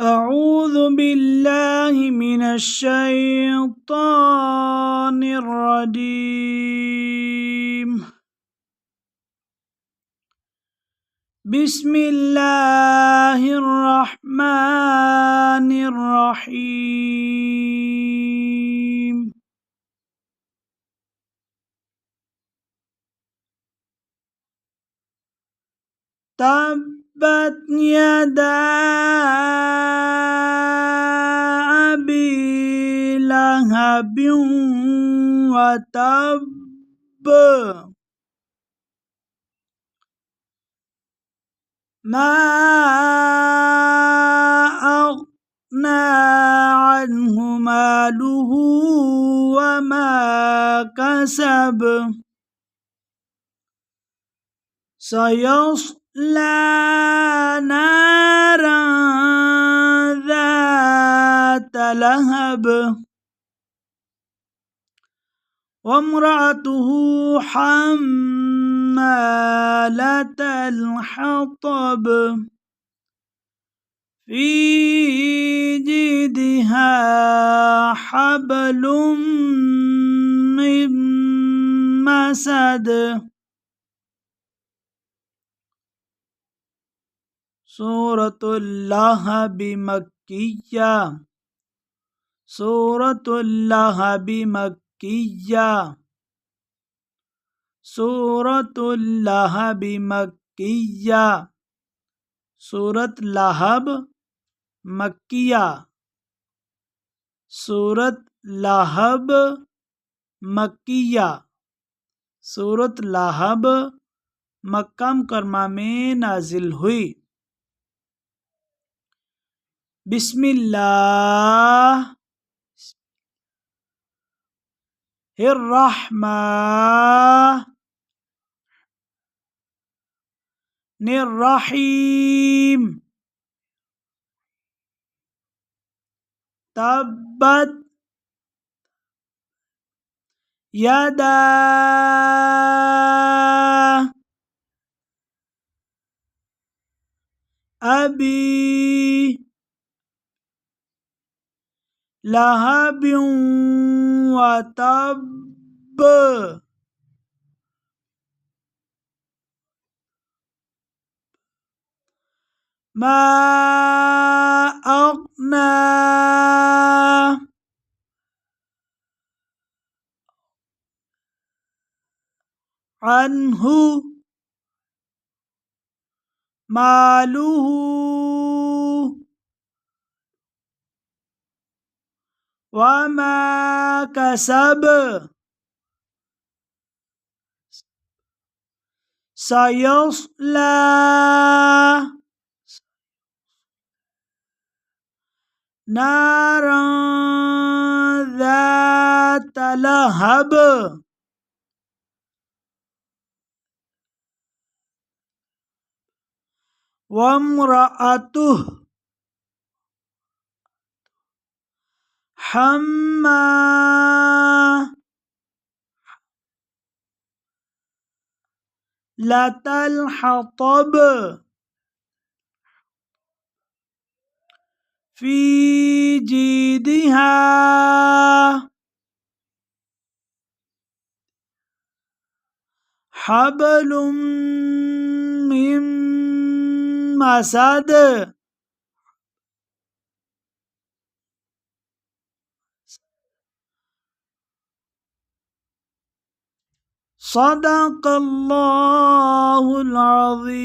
أعوذ بالله من الشيطان الرجيم. بسم الله الرحمن الرحيم. تبت يدا أبي لهب وتب ما أغنى عنه ماله وما كسب سيصلى نارا ذات لهب وامرأته حمالة الحطب في جيدها حبل من مسد. سورة اللهب مكية. سورة اللهب مكية. سورة اللهب مكية. سورة لهب مكية. سورة لهب مكية. سورة لهب मक्का मुकरमा में नाजिल हुई। बिस्मिल्लाहिर्रहमानिर्रहीम। तब्बत यदा अबी लहब वतब मा अग़ना अन्हु मालुहु वमा कसब सयस्ला नारा ذات लहब वम्रअतुह हम्मालतल हतब फी जीदिहा हबलुम मिन मसद। सदक़ल्लाहुल अज़ीम।